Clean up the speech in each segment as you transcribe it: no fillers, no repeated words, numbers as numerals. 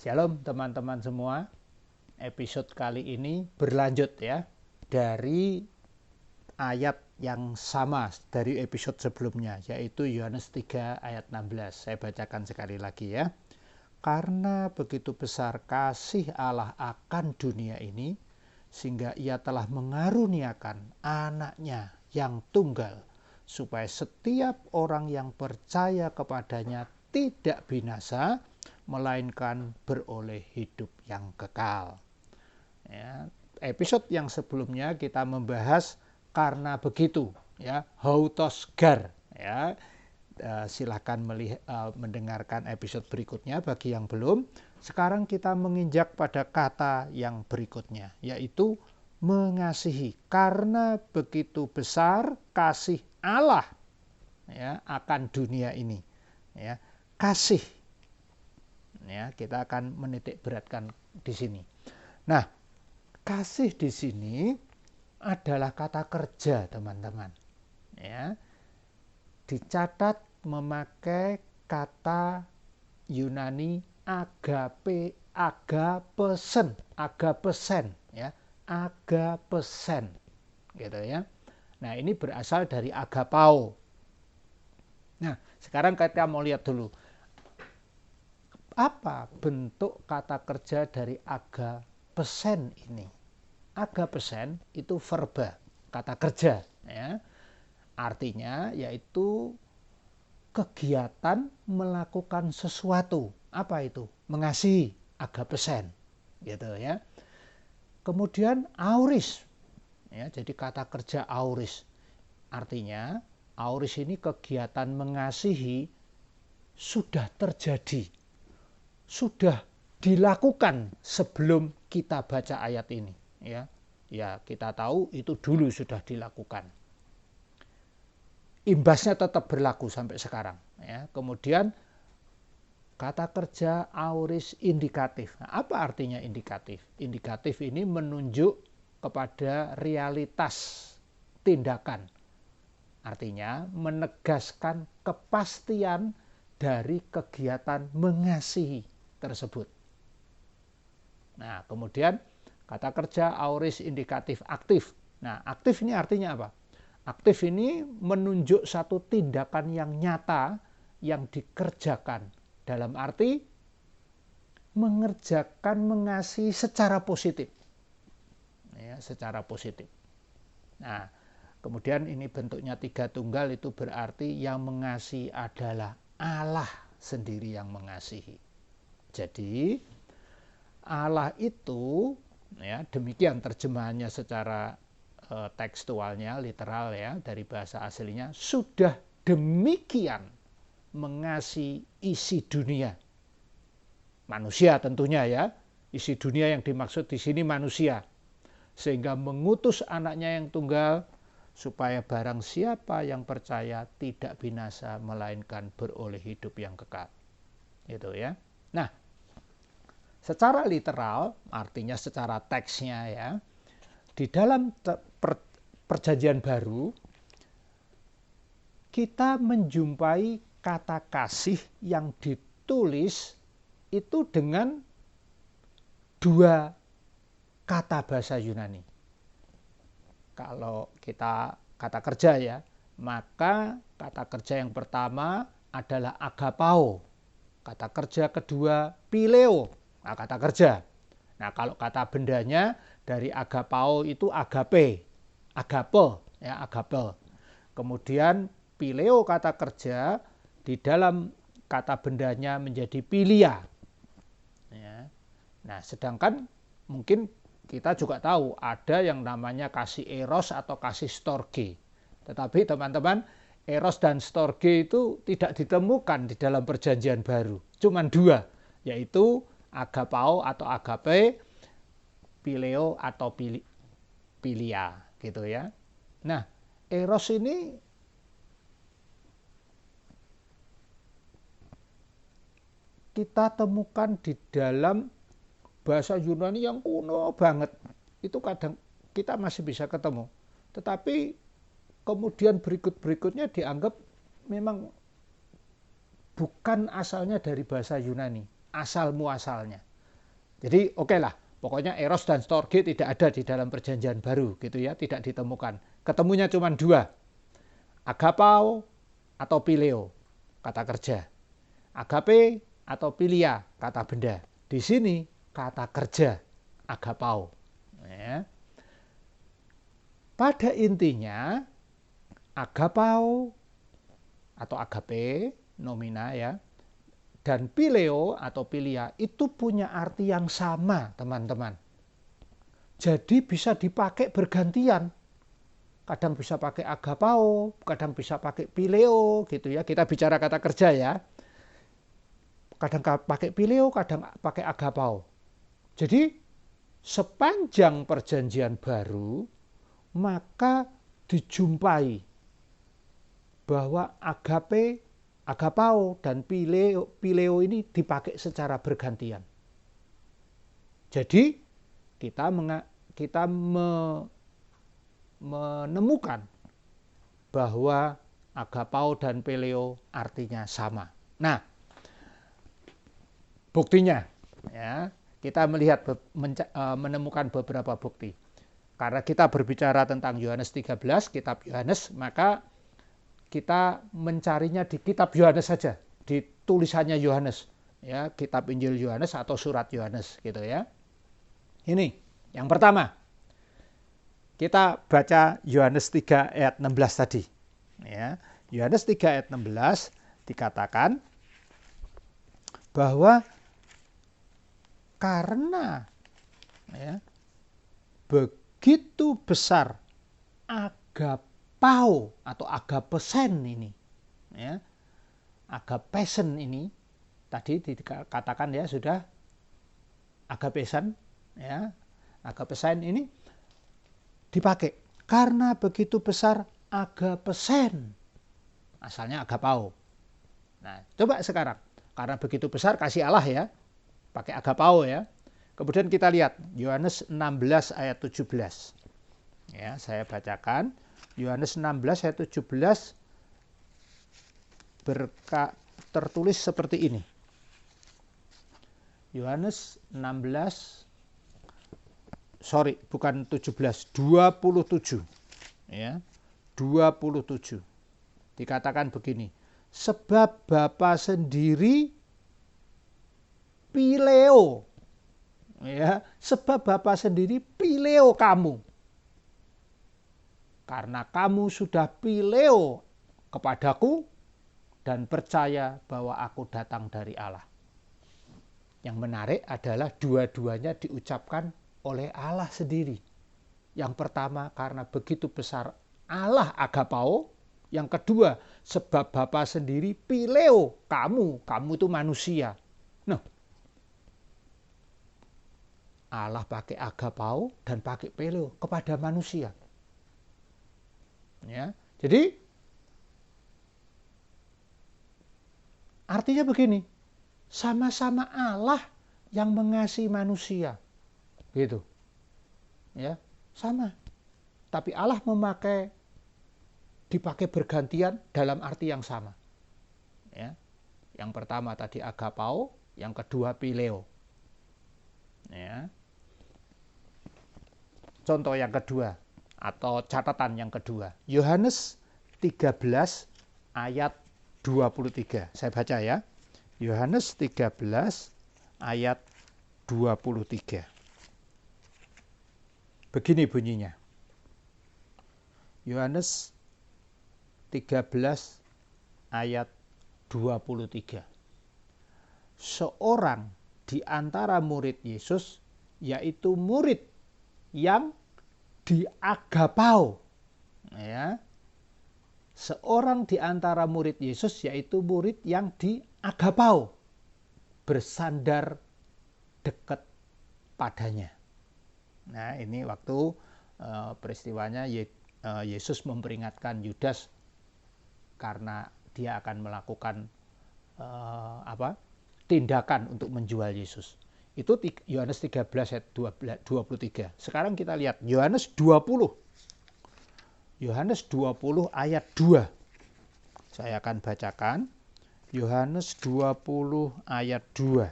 Shalom teman-teman semua. Episode kali ini berlanjut ya dari ayat yang sama dari episode sebelumnya, yaitu Yohanes 3 ayat 16. Saya bacakan sekali lagi ya. Karena begitu besar kasih Allah akan dunia ini, sehingga ia telah mengaruniakan anaknya yang tunggal, supaya setiap orang yang percaya kepadanya tidak binasa, melainkan beroleh hidup yang kekal. Ya, episode yang sebelumnya kita membahas karena begitu, ya, hautosgar, ya. Silahkan mendengarkan episode berikutnya bagi yang belum. Sekarang kita menginjak pada kata yang berikutnya, yaitu mengasihi. Karena begitu besar kasih Allah, ya, akan dunia ini, ya, kasih. Ya, kita akan menitik beratkan di sini. Nah, kasih di sini adalah kata kerja, teman-teman. Ya, dicatat memakai kata Yunani agape, agapesen, ya, agapesen, gitu ya. Nah, ini berasal dari agapao. Nah, sekarang kita mau lihat dulu apa bentuk kata kerja dari agapesen ini. Agapesen itu verba, kata kerja, ya. Artinya yaitu kegiatan melakukan sesuatu. Apa itu? Mengasihi, agapesen, gitu ya. Kemudian auris, ya, jadi kata kerja auris. Artinya auris ini kegiatan mengasihi sudah terjadi, sudah dilakukan sebelum kita baca ayat ini, ya. Ya, kita tahu itu dulu sudah dilakukan. Imbasnya tetap berlaku sampai sekarang, ya. Kemudian kata kerja auris indikatif. Nah, apa artinya indikatif? Indikatif ini menunjuk kepada realitas tindakan. Artinya menegaskan kepastian dari kegiatan mengasihi tersebut. Nah, kemudian kata kerja auris indikatif aktif. Nah, aktif ini artinya apa? Aktif ini menunjuk satu tindakan yang nyata yang dikerjakan. Dalam arti mengerjakan mengasihi secara positif. Ya, secara positif. Nah, kemudian ini bentuknya tiga tunggal, itu berarti yang mengasihi adalah Allah sendiri yang mengasihi. Jadi Allah itu, ya, demikian terjemahannya secara tekstualnya, literal ya, dari bahasa aslinya, sudah demikian mengasihi isi dunia. Manusia tentunya ya, isi dunia yang dimaksud di sini manusia. Sehingga mengutus anaknya yang tunggal, supaya barang siapa yang percaya tidak binasa, melainkan beroleh hidup yang kekal. Gitu ya. Nah, secara literal, artinya secara teksnya ya, di dalam perjanjian baru, kita menjumpai kata kasih yang ditulis itu dengan dua kata bahasa Yunani. Kalau kita kata kerja ya, maka kata kerja yang pertama adalah agapao. Kata kerja kedua pileo. Nah, kata kerja. Nah, kalau kata bendanya dari agapao itu agape, agape, ya, agape. Kemudian pileo kata kerja di dalam kata bendanya menjadi pilia. Ya. Nah, sedangkan mungkin kita juga tahu ada yang namanya kasih eros atau kasih storge. Tetapi teman-teman, eros dan storge itu tidak ditemukan di dalam perjanjian baru. Cuman dua, yaitu agapao atau agape, pileo atau pilia, gitu ya. Nah, eros ini kita temukan di dalam bahasa Yunani yang kuno banget. Itu kadang kita masih bisa ketemu. Tetapi kemudian berikut-berikutnya dianggap memang bukan asalnya dari bahasa Yunani, asal muasalnya. Jadi oke lah, pokoknya eros dan storge tidak ada di dalam perjanjian baru gitu ya, tidak ditemukan. Ketemunya cuma dua, agapao atau pileo, kata kerja. Agape atau pilia, kata benda. Di sini kata kerja, agapao. Ya. Pada intinya, agapao atau agape, nomina ya, dan pileo atau pilia itu punya arti yang sama, teman-teman. Jadi bisa dipakai bergantian. Kadang bisa pakai agapao, kadang bisa pakai pileo gitu ya. Kita bicara kata kerja ya. Kadang pakai pileo, kadang pakai agapao. Jadi sepanjang perjanjian baru, maka dijumpai bahwa agape, agapao, dan pileo ini dipakai secara bergantian. Jadi kita menemukan bahwa agapao dan pileo artinya sama. Nah, buktinya ya, kita menemukan beberapa bukti. Karena kita berbicara tentang Yohanes 13, kitab Yohanes, maka kita mencarinya di kitab Yohanes saja, di tulisannya Yohanes, ya, kitab Injil Yohanes atau surat Yohanes gitu ya. Ini yang pertama. Kita baca Yohanes 3 ayat 16 tadi. Ya, Yohanes 3 ayat 16 dikatakan bahwa karena ya, begitu besar agapao atau agapesen ini, ya, agapesen ini tadi dikatakan ya sudah agapesen, ya, agapesen ini dipakai karena begitu besar agapesen, asalnya agapao. Nah, coba sekarang karena begitu besar kasih Allah ya, pakai agapao ya. Kemudian kita lihat Yohanes 16 ayat 17. Ya, saya bacakan Yohanes 16 ayat 17 tertulis seperti ini. Yohanes 16 bukan 17, 27. Ya. 27. Dikatakan begini, sebab Bapa sendiri pileo, ya, sebab Bapa sendiri pileo kamu, karena kamu sudah pileo kepadaku dan percaya bahwa aku datang dari Allah. Yang menarik adalah dua-duanya diucapkan oleh Allah sendiri. Yang pertama karena begitu besar Allah agapao, yang kedua sebab Bapa sendiri pileo kamu itu manusia. Nah, Allah pakai agapao dan pakai pileo kepada manusia. Ya, jadi artinya begini, sama-sama Allah yang mengasihi manusia, gitu, ya, sama. Tapi Allah dipakai bergantian dalam arti yang sama. Ya, yang pertama tadi agapao, yang kedua pileo. Ya. Contoh yang kedua atau catatan yang kedua, Yohanes 13 ayat 23. Saya baca ya. Yohanes 13 ayat 23. Begini bunyinya. Yohanes 13 ayat 23. Seorang di antara murid Yesus, yaitu murid yang diagapao, ya, seorang di antara murid Yesus yaitu murid yang diagapao, bersandar dekat padanya. Nah, ini waktu peristiwanya Yesus memperingatkan Yudas karena dia akan melakukan tindakan untuk menjual Yesus. Itu Yohanes 13 ayat 23. Sekarang kita lihat Yohanes 20. Yohanes 20 ayat 2. Saya akan bacakan. Yohanes 20 ayat 2.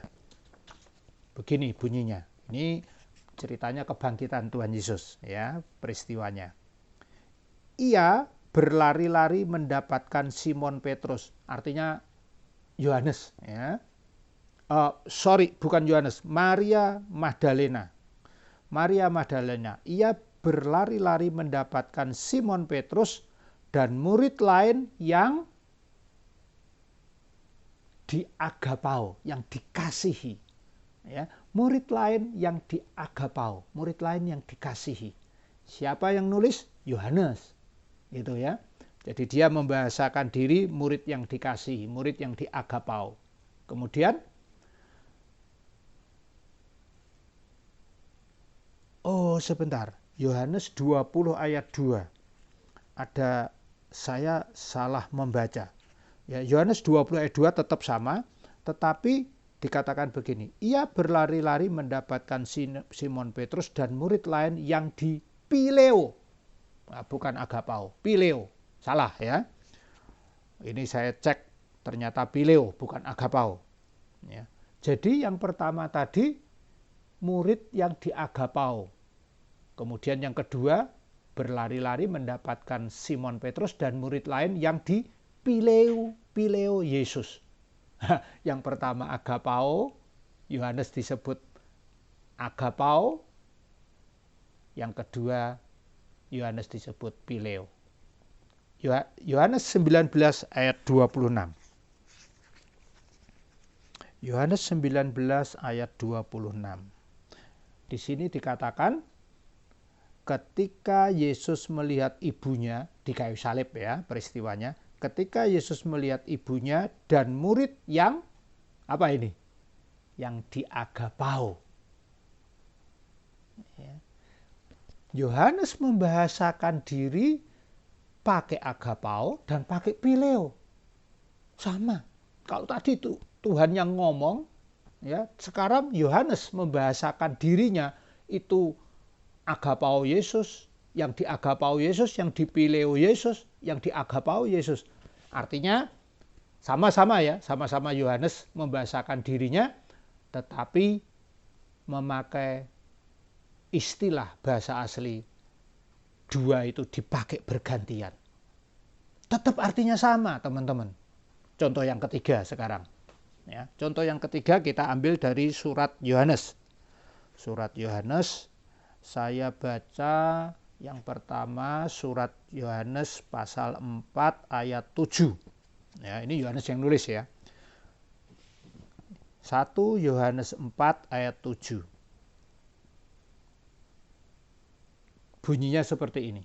begini bunyinya. Ini ceritanya kebangkitan Tuhan Yesus, ya, peristiwanya. Ia berlari-lari mendapatkan Simon Petrus, artinya Yohanes, ya. Bukan Yohanes, Maria Magdalena. Maria Magdalena, ia berlari-lari mendapatkan Simon Petrus dan murid lain yang diagapao, yang dikasihi. Ya, murid lain yang diagapao, murid lain yang dikasihi. Siapa yang nulis? Yohanes. Gitu ya. Jadi dia membahasakan diri murid yang dikasihi, murid yang diagapao. Kemudian sebentar. Yohanes 20 ayat 2. Saya salah membaca. Ya, Yohanes 20 ayat 2 tetap sama, tetapi dikatakan begini. Ia berlari-lari mendapatkan Simon Petrus dan murid lain yang di Pileo. Nah, bukan agapao, Pileo. Salah ya. Ini saya cek, ternyata Pileo, bukan agapao. Ya. Jadi yang pertama tadi murid yang diagapao. Kemudian yang kedua berlari-lari mendapatkan Simon Petrus dan murid lain yang di Pileo Yesus. Yang pertama agapao, Yohanes disebut agapao. Yang kedua Yohanes disebut Pileo. Yohanes 19 ayat 26. Yohanes 19 ayat 26. Di sini dikatakan ketika Yesus melihat ibunya di kayu salib, ya, peristiwanya. Ketika Yesus melihat ibunya dan murid yang apa ini? Yang diagapao. Ya. Yohanes membahasakan diri pakai agapao dan pakai pileo. Sama. Kalau tadi itu Tuhan yang ngomong, ya, sekarang Yohanes membahasakan dirinya itu agapao Yesus, yang diagapao Yesus, yang dipileo Yesus, yang diagapao Yesus. Artinya sama-sama ya, sama-sama Yohanes membahasakan dirinya, tetapi memakai istilah bahasa asli. Dua itu dipakai bergantian. Tetap artinya sama, teman-teman. Contoh yang ketiga sekarang. Ya, contoh yang ketiga kita ambil dari surat Yohanes. Surat Yohanes, saya baca yang pertama surat Yohanes pasal 4 ayat 7. Ya, ini Yohanes yang nulis ya. 1 Yohanes 4 ayat 7. Bunyinya seperti ini.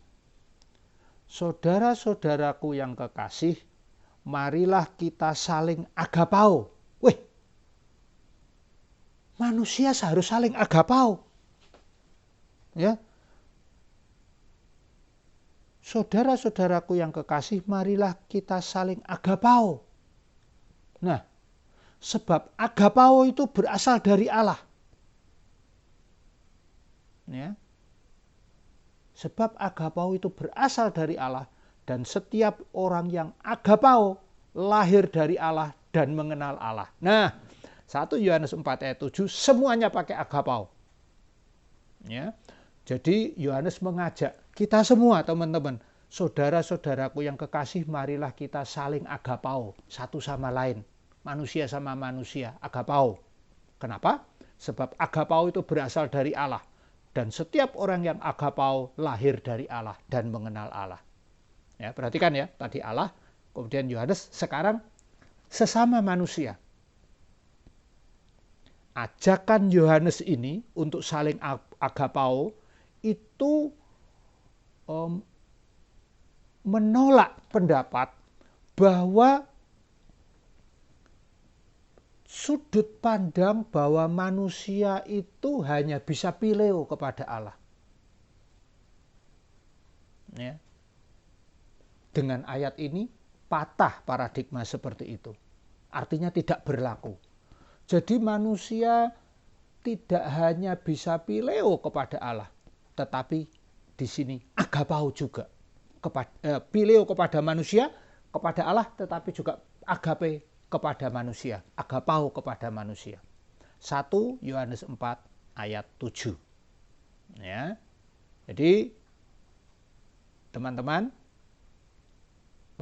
Saudara-saudaraku yang kekasih, marilah kita saling agapao. Wih, manusia seharus saling agapao. Ya. Saudara-saudaraku yang kekasih, marilah kita saling agapao. Nah, sebab agapao itu berasal dari Allah. Ya. Sebab agapao itu berasal dari Allah, dan setiap orang yang agapao lahir dari Allah dan mengenal Allah. Nah, 1 Yohanes 4 ayat 7 semuanya pakai agapao. Ya. Jadi Yohanes mengajak kita semua, teman-teman, saudara-saudaraku yang kekasih, marilah kita saling agapao satu sama lain, manusia sama manusia, agapao. Kenapa? Sebab agapao itu berasal dari Allah. Dan setiap orang yang agapao lahir dari Allah dan mengenal Allah. Ya, perhatikan ya, tadi Allah, kemudian Yohanes, sekarang sesama manusia. Ajakan Yohanes ini untuk saling agapao itu menolak pendapat bahwa sudut pandang bahwa manusia itu hanya bisa pileo kepada Allah. Ya. Dengan ayat ini patah paradigma seperti itu. Artinya tidak berlaku. Jadi manusia tidak hanya bisa pileo kepada Allah, tetapi di sini agapao juga. Pileo kepada manusia, kepada Allah, tetapi juga agape kepada manusia, agapao kepada manusia. 1 Yohanes 4 ayat 7. Ya. Jadi teman-teman,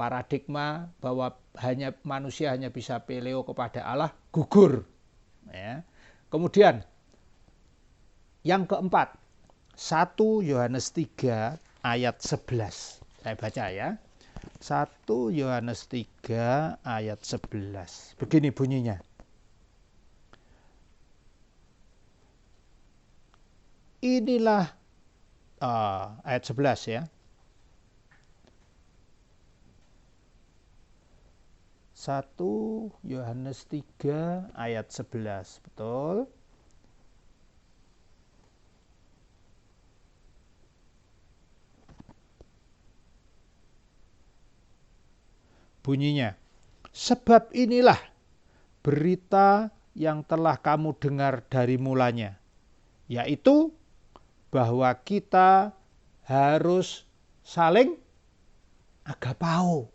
paradigma bahwa manusia hanya bisa pileo kepada Allah gugur. Ya. Kemudian yang keempat, 1 Yohanes 3 ayat 11. Saya baca ya. 1 Yohanes 3 ayat 11. Begini bunyinya. Inilah ayat 11 ya. 1 Yohanes 3 ayat 11. Betul? Bunyinya, sebab inilah berita yang telah kamu dengar dari mulanya, yaitu bahwa kita harus saling agapao.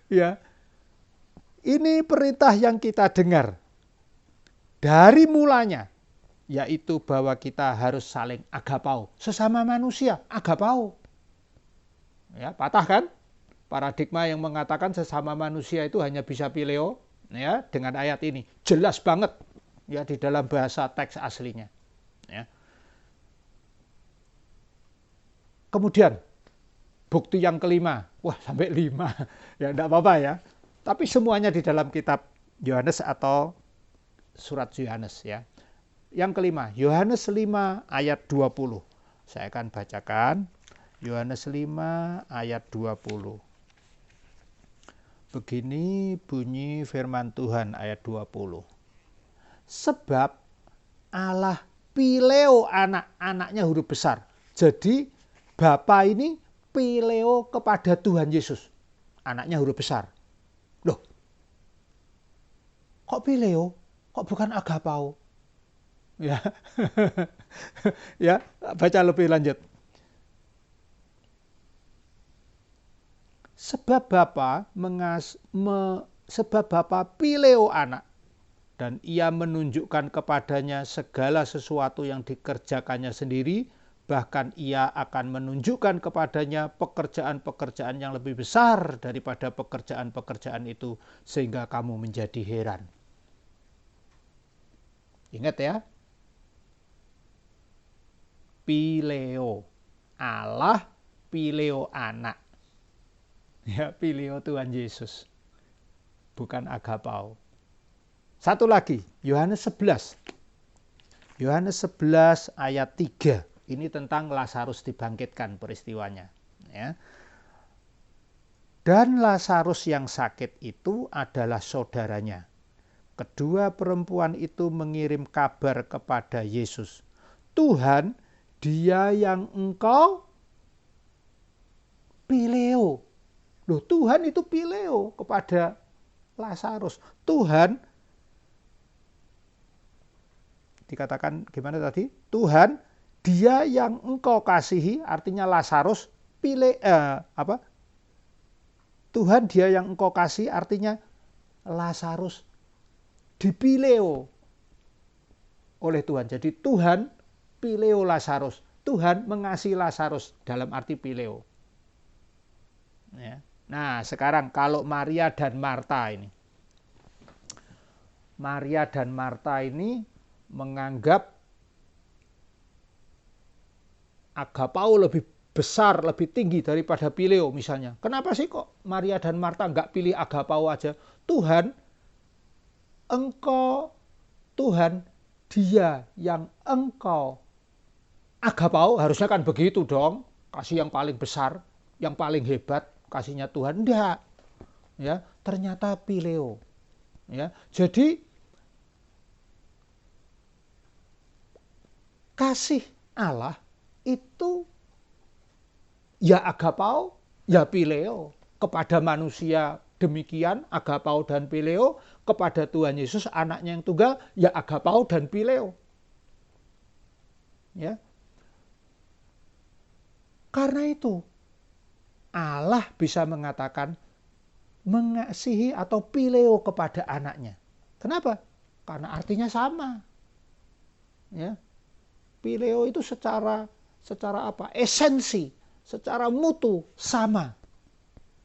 Ya, ini perintah yang kita dengar dari mulanya, yaitu bahwa kita harus saling agapao, sesama manusia, agapao. Ya, patah kan? Paradigma yang mengatakan sesama manusia itu hanya bisa pileo, ya, dengan ayat ini jelas banget ya di dalam bahasa teks aslinya. Ya. Kemudian bukti yang kelima, wah sampai 5, ya enggak apa-apa ya. Tapi semuanya di dalam kitab Yohanes atau surat Yohanes ya. Yang kelima, Yohanes 5 ayat 20. Saya akan bacakan Yohanes 5 ayat 20. Begini bunyi firman Tuhan ayat 20. Sebab Allah pileo anak-anaknya huruf besar. Jadi Bapa ini pileo kepada Tuhan Yesus. Anaknya huruf besar. Loh, kok pileo? Kok bukan agapao? Ya, ya, baca lebih lanjut. Sebab Bapa pileo anak, dan ia menunjukkan kepadanya segala sesuatu yang dikerjakannya sendiri, bahkan ia akan menunjukkan kepadanya pekerjaan-pekerjaan yang lebih besar daripada pekerjaan-pekerjaan itu, sehingga kamu menjadi heran. Ingat ya, pileo Allah, pileo anak. Ya, pileo Tuhan Yesus, bukan agapao. Satu lagi, Yohanes 11. Yohanes 11 ayat 3. Ini tentang Lazarus dibangkitkan peristiwanya. Ya. Dan Lazarus yang sakit itu adalah saudaranya. Kedua perempuan itu mengirim kabar kepada Yesus. Tuhan, dia yang engkau pileo. Loh, Tuhan itu pileo kepada Lazarus. Tuhan, dikatakan gimana tadi? Tuhan, dia yang engkau kasihi, artinya Lazarus Tuhan, dia yang engkau kasih, artinya Lazarus dipileo oleh Tuhan. Jadi Tuhan pileo Lazarus. Tuhan mengasihi Lazarus dalam arti pileo. Ya. Nah, sekarang kalau Maria dan Marta ini. Maria dan Marta ini menganggap agapao lebih besar, lebih tinggi daripada pileo misalnya. Kenapa sih kok Maria dan Marta nggak pilih agapao aja? Tuhan, engkau, Tuhan, dia yang engkau agapao, harusnya kan begitu dong. Kasih yang paling besar, yang paling hebat, kasihnya Tuhan. Enggak. Ya, ternyata pileo. Ya, jadi kasih Allah itu ya agapao, ya pileo. Kepada manusia demikian, agapao dan pileo. Kepada Tuhan Yesus, anaknya yang tunggal, ya agapao dan pileo. Ya. Karena itu, Allah bisa mengatakan mengasihi atau pileo kepada anaknya. Kenapa? Karena artinya sama. Ya. Phileo itu secara apa? Esensi, secara mutu sama.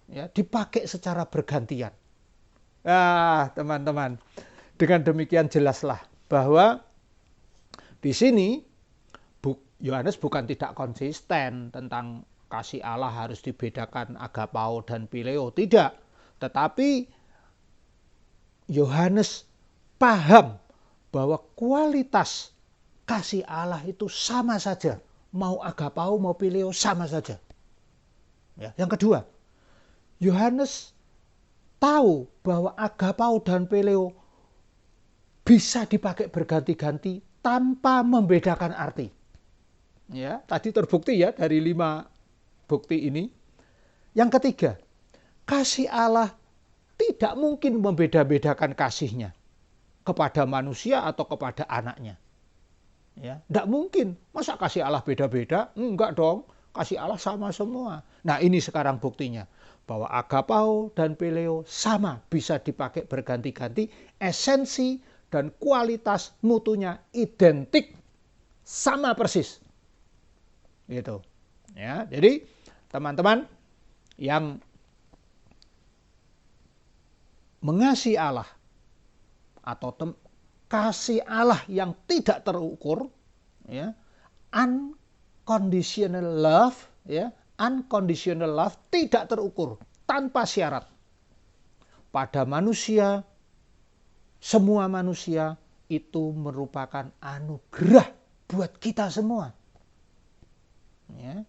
Ya, dipakai secara bergantian. Teman-teman, dengan demikian jelaslah bahwa di sini Yohanes bukan tidak konsisten tentang kasih Allah harus dibedakan agapao dan phileo, tidak. Tetapi Yohanes paham bahwa kualitas kasih Allah itu sama saja, mau agapao mau phileo sama saja. Ya. Yang kedua, Yohanes tahu bahwa agapao dan phileo bisa dipakai berganti-ganti tanpa membedakan arti. Ya, tadi terbukti ya dari 5 bukti ini. Yang ketiga, kasih Allah tidak mungkin membeda-bedakan kasihnya kepada manusia atau kepada anaknya. Ya, tidak mungkin. Masa kasih Allah beda-beda? Enggak dong. Kasih Allah sama semua. Nah, ini sekarang buktinya bahwa agapao dan phileo sama, bisa dipakai berganti-ganti, esensi dan kualitas mutunya identik, sama persis. Gitu. Ya, jadi teman-teman yang mengasihi Allah atau kasih Allah yang tidak terukur, ya, unconditional love, ya, unconditional love tidak terukur, tanpa syarat. Pada manusia, semua manusia itu merupakan anugerah buat kita semua. Ya.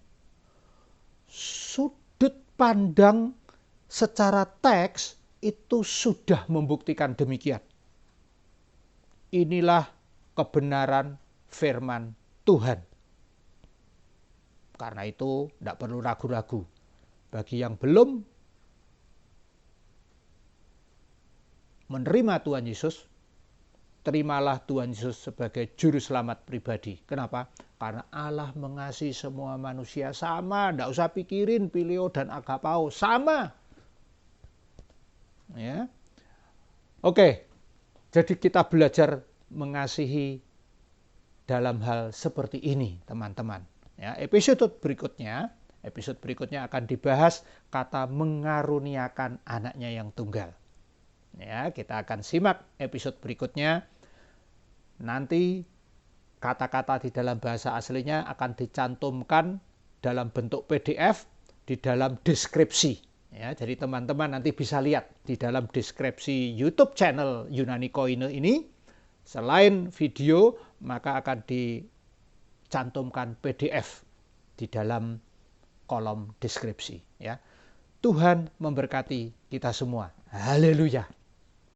Sudut pandang secara teks itu sudah membuktikan demikian. Inilah kebenaran firman Tuhan. Karena itu tidak perlu ragu-ragu. Bagi yang belum menerima Tuhan Yesus, terimalah Tuhan Yesus sebagai juru selamat pribadi. Kenapa? Karena Allah mengasihi semua manusia sama. Tidak usah pikirin phileo dan agapao, sama. Ya. Oke, jadi kita belajar mengasihi dalam hal seperti ini, teman-teman. Ya, episode berikutnya akan dibahas kata mengaruniakan anaknya yang tunggal. Ya, kita akan simak episode berikutnya. Nanti kata-kata di dalam bahasa aslinya akan dicantumkan dalam bentuk PDF di dalam deskripsi. Ya, jadi teman-teman nanti bisa lihat di dalam deskripsi YouTube channel Yunani Koine ini, selain video maka akan dicantumkan PDF di dalam kolom deskripsi. Ya, Tuhan memberkati kita semua. Haleluya.